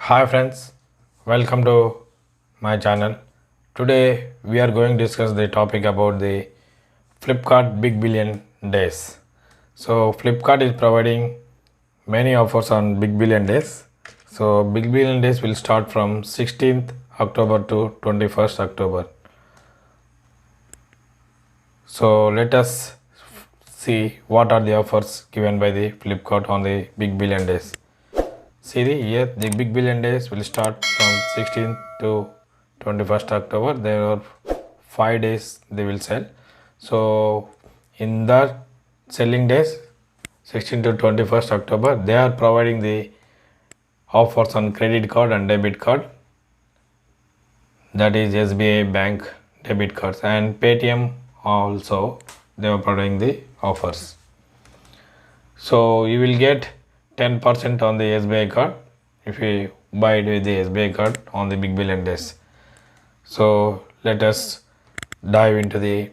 Hi friends, welcome to my channel. Today we are going to discuss the topic about the Flipkart Big Billion Days. So Flipkart is providing many offers on Big Billion Days. So Big Billion Days will start from 16th October to 21st October. So let us see what are the offers given by the Flipkart on the Big Billion Days. See here the Big Billion Days will start from 16th to 21st October. There are 5 days they will sell. So in the selling days 16 to 21st October they are providing the offers on credit card and debit card, that is SBI bank debit cards, and Paytm also they are providing the offers. So you will get 10% on the SBI card if you buy it with the SBI card on the Big Billion Days. So let us dive into the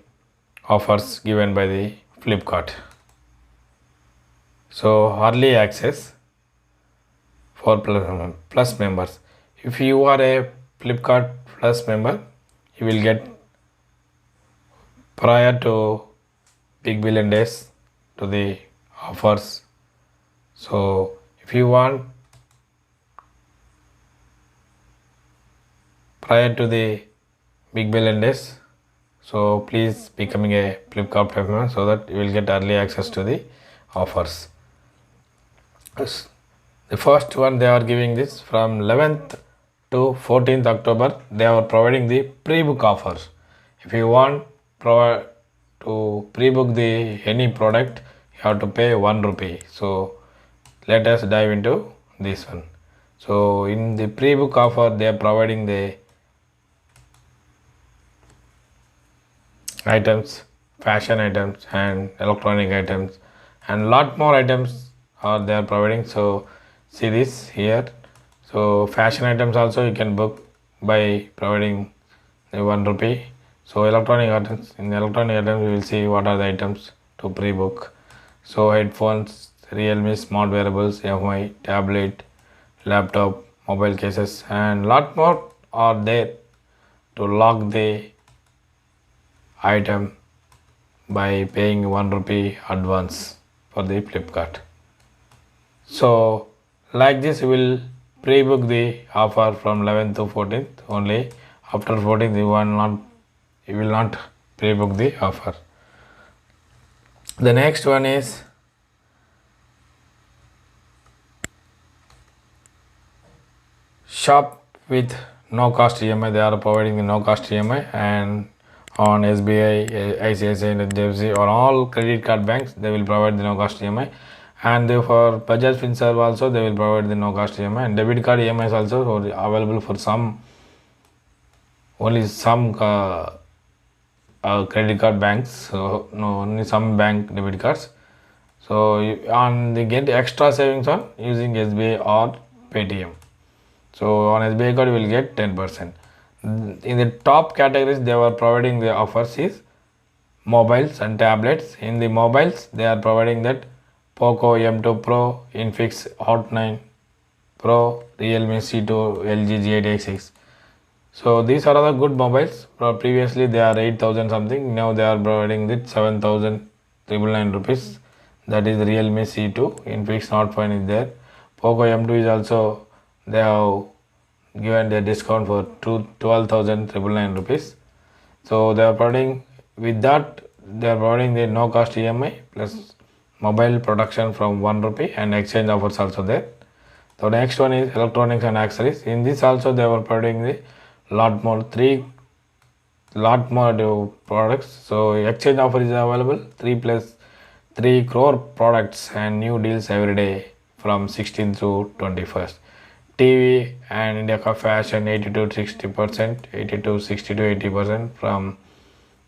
offers given by the Flipkart. So early access for plus members. If you are a Flipkart Plus member, you will get prior to Big Billion Days to the offers. So if you want prior to the Big Billion Days, so please becoming a Flipkart member so that you will get early access to the offers. The first one they are giving this from 11th to 14th October. They are providing the pre-book offers. If you want to pre-book the any product, you have to pay 1 rupee. So let us dive into this one. So in the pre-book offer they are providing the items, fashion items and electronic items, and lot more items are they are providing. So see this here. So fashion items also you can book by providing the 1 rupee. So electronic items, in electronic items we will see what are the items to pre-book. So headphones, Realme smart wearables, MI tablet, laptop, mobile cases, and lot more are there to lock the item by paying 1 rupee advance for the Flipkart. So like this you will pre-book the offer from 11th to 14th only. After 14th you will not pre-book the offer. The next one is shop with no cost EMI. They are providing the no cost EMI, and on SBI, ICICI, and HDFC or all credit card banks they will provide the no cost EMI, and for Bajaj Finserv also they will provide the no cost EMI, and debit card EMI is also available for some credit card banks. So no, only some bank debit cards. So they get extra savings on using SBI or Paytm. So on SBI card you will get 10%. In the top categories they were providing the offers is mobiles and tablets. In the mobiles they are providing that Poco M2 Pro, Infinix Hot 9 Pro, Realme C2, LG G8X6. So these are the good mobiles. Previously they are 8,000 something. Now they are providing it 7,999 rupees. That is Realme C2. Infinix Note 5 is there. Poco M2 is also, they have given a discount for 12,999 rupees. So they are providing, with that they are providing the no cost EMI plus mobile production from 1 rupee, and exchange offers also there. The next one is electronics and accessories. In this also they were providing the lot more products. So exchange offer is available 3 crore products and new deals every day from 16th to 21st. TV and India fashion 80 to 60%, 80 to 60 to 80% from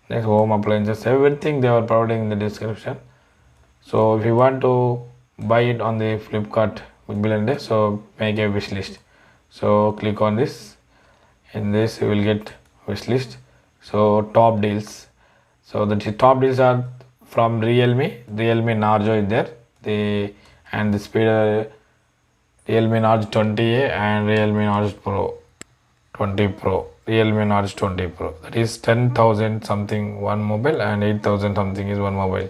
next home appliances, everything they are providing in the description. So if you want to buy it on the Flipkart Big Billion Day, so make a wish list. So click on this. In this you will get wish list. So top deals. So the top deals are from Realme Narzo is there. And the speed Realme Nord 20A and Realme Nord Pro 20 Pro. Realme Nord 20 Pro. That is 10,000 something one mobile and 8,000 something is one mobile.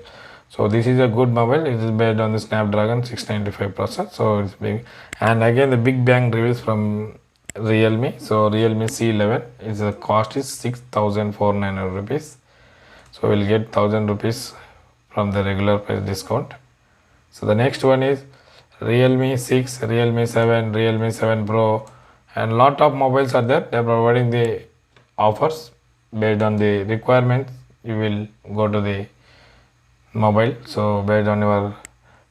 So this is a good mobile. It is based on the Snapdragon 695 processor. So it's big. And again the big bang reviews from Realme. So Realme C11 is the cost is 6,499 rupees. So we'll get 1,000 rupees from the regular price discount. So the next one is Realme 6, Realme 7, Realme 7 Pro, and lot of mobiles are there. They are providing the offers based on the requirements. You will go to the mobile. So based on your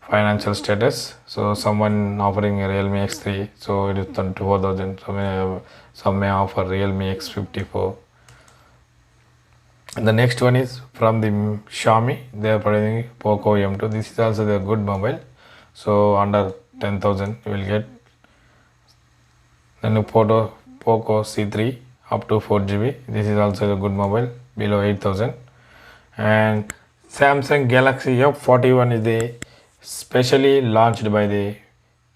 financial status. So someone offering a Realme X3, so it is 24,000. Some may offer Realme X54. And the next one is from the Xiaomi. They are providing Poco M2. This is also a good mobile. So under 10,000 you will get. Then Poco C3 up to 4GB. This is also a good mobile below 8,000. And Samsung Galaxy F41 is the specially launched by the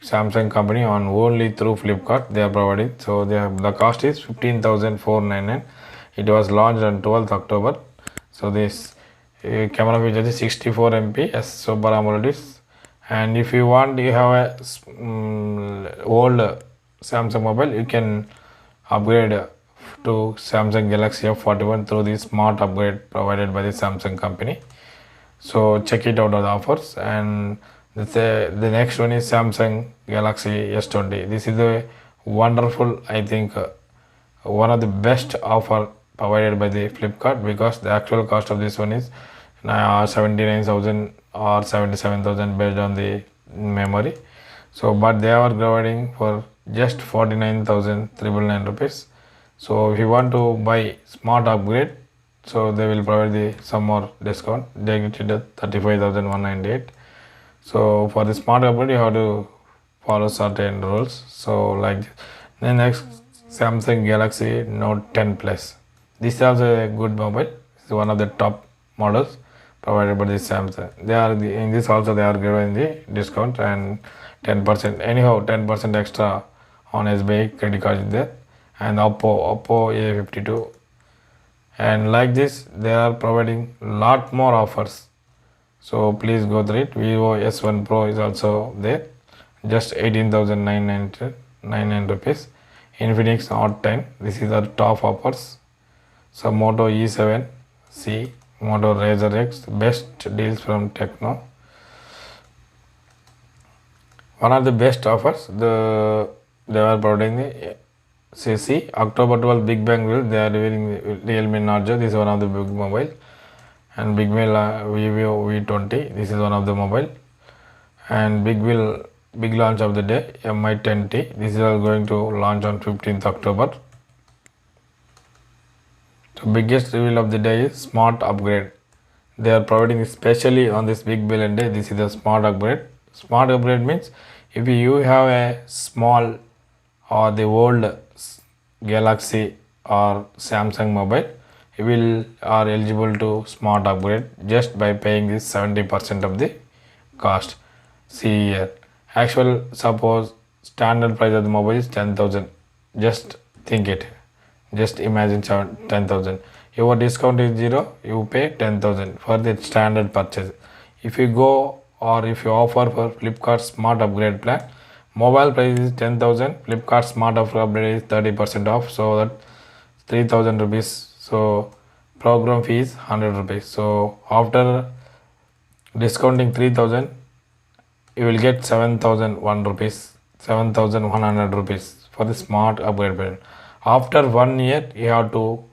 Samsung company on only through Flipkart. They are providing. So the cost is 15,499. It was launched on 12th October. So this camera feature is 64 MP as Super AMOLED is. And if you want, you have a old Samsung mobile, you can upgrade to Samsung Galaxy F41 through the smart upgrade provided by the Samsung company. So check it out of the offers. And the next one is Samsung Galaxy S20. This is a wonderful, I think, one of the best offer provided by the Flipkart, because the actual cost of this one is 79,000 or 77,000 based on the memory. So but they are providing for just 49,999 rupees. So if you want to buy smart upgrade, so they will provide some more discount. They get it at 35,198. So for the smart upgrade, you have to follow certain rules. So like the next Samsung Galaxy Note 10 Plus. This is also a good mobile. It's one of the top models provided by the Samsung. In this also they are giving the discount and 10%. Anyhow, 10% extra on SBI credit card is there. And Oppo A52. And like this, they are providing lot more offers. So please go through it. Vivo S1 Pro is also there, just 18,999 rupees. Infinix Hot 10. This is our top offers. So Moto E7C, Moto Razr X, best deals from Techno. One of the best offers. They are providing the CC October 12 Big Bang Reel. They are revealing Realme Narzo. This is one of the big mobile. And Big Vivo V20. This is one of the mobile. And big launch of the day, Mi 10T. This is all going to launch on 15th October. So biggest reveal of the day is smart upgrade. They are providing especially on this big billion day. This is the smart upgrade. Smart upgrade means if you have a small or the old Galaxy or Samsung mobile, you are eligible to smart upgrade just by paying this 70% of the cost. See here, actual suppose standard price of the mobile is 10,000. Just think it. Just imagine 10,000. Your discount is 0. You pay 10,000 for the standard purchase. If you go or if you offer for Flipkart smart upgrade plan, mobile price is 10,000. Flipkart smart upgrade is 30% off. So that 3,000 rupees. So program fee is 100 rupees. So after discounting 3,000, you will get 7,001 rupees, 7,100 rupees for the smart upgrade plan. After 1 year, you have to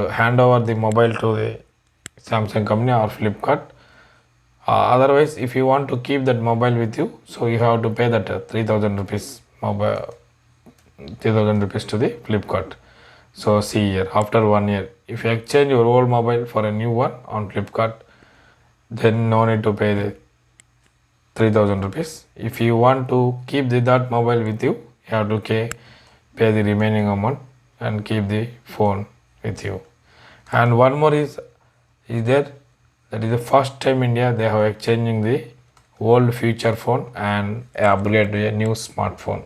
hand over the mobile to the Samsung company or Flipkart. Otherwise, if you want to keep that mobile with you, so you have to pay that 3,000 rupees mobile, 3,000 rupees to the Flipkart. So see here, after 1 year, if you exchange your old mobile for a new one on Flipkart, then no need to pay the 3,000 rupees. If you want to keep that mobile with you, you have to pay the remaining amount and keep the phone with you. And one more is there. That is the first time India they have exchanging the old feature phone and upgrade to a new smartphone.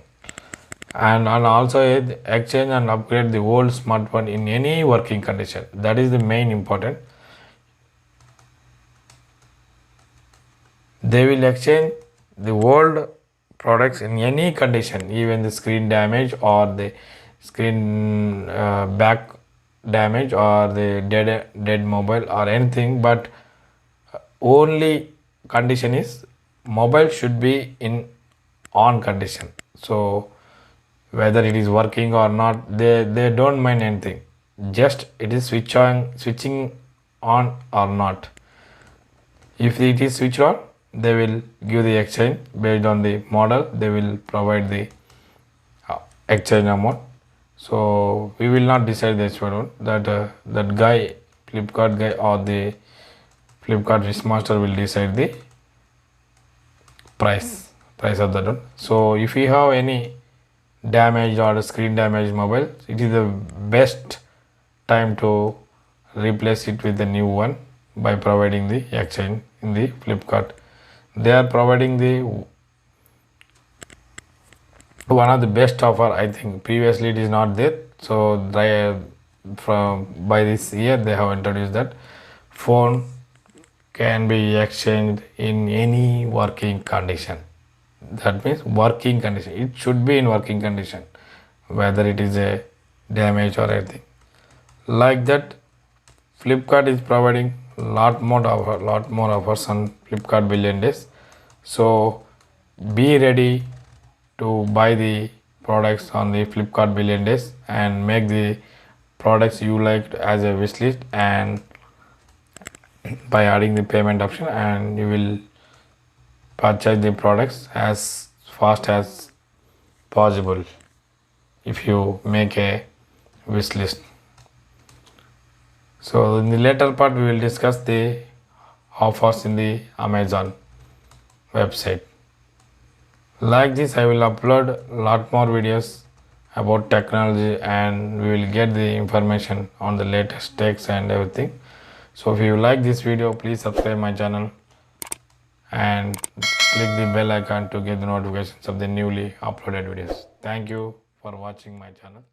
And also exchange and upgrade the old smartphone in any working condition. That is the main important. They will exchange the old products in any condition, even the screen damage or the screen back damage or the dead mobile or anything, but only condition is mobile should be in on condition. So whether it is working or not, they don't mind anything, just it is switching on or not. If it is switched on, they will give the exchange based on the model. They will provide the exchange amount. So we will not decide this one. That guy, Flipkart guy or the Flipkart Wishmaster will decide the price of that one. So if you have any damaged or screen damaged mobile, it is the best time to replace it with the new one by providing the exchange in the Flipkart. They are providing the one of the best offer. I think previously it is not there. So by this year they have introduced that phone can be exchanged in any working condition. That means working condition. It should be in working condition, whether it is a damage or anything. Like that, Flipkart is providing lot more offers on Flipkart Billion Days. So be ready to buy the products on the Flipkart Billion Days and make the products you like as a wish list, and by adding the payment option, and you will purchase the products as fast as possible if you make a wish list. So in the later part we will discuss the offers in the Amazon website. Like this, I will upload a lot more videos about technology, and we will get the information on the latest techs and everything. So if you like this video, please subscribe my channel and click the bell icon to get the notifications of the newly uploaded videos. Thank you for watching my channel.